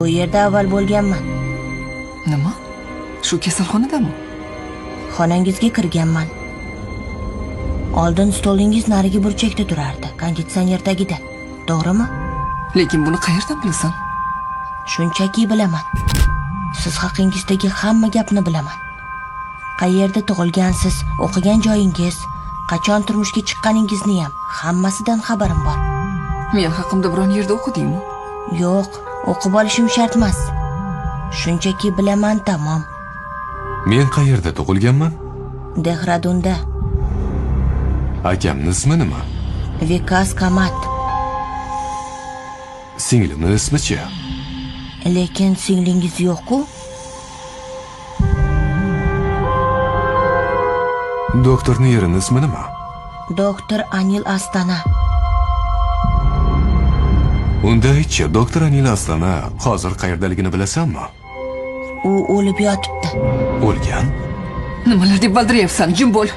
Bu yerda avval bo'lganman. Nima? Shu kasalxonadami? Xonangizga kirganman. Oldin stolingiz narigi burchakda turardi, konditsioner tagida. To'g'rimi? Lekin buni qayerdan bilasan? Shunchaki bilaman. Siz haqingizdagi hamma gapni bilaman. Qayerda tug'ilgansiz, o'qigan joyingiz, qachon turmushga chiqqaningizni ham hammasidan xabarim bor. Men haqimda biron yerda o'qidingmi? Yo'q, o'qib olishim shart emas. Shunchaki bilaman, tamom. Men qayerda tug'ilganman? Dehradunda. Akamning ismi nima? Vikas Kamat. Singlimning ismi-chi? Lekin singlingiz yo'q-ku? Doktorning erining ismi nima? Doktor Anil Astana. Unda aytchi, doktor Anil Astana hozir qayerdaligini bilasanmi? U o'lib yotibdi. O'lgan? Nimalar deb valdirayapsan? Jim bo'l.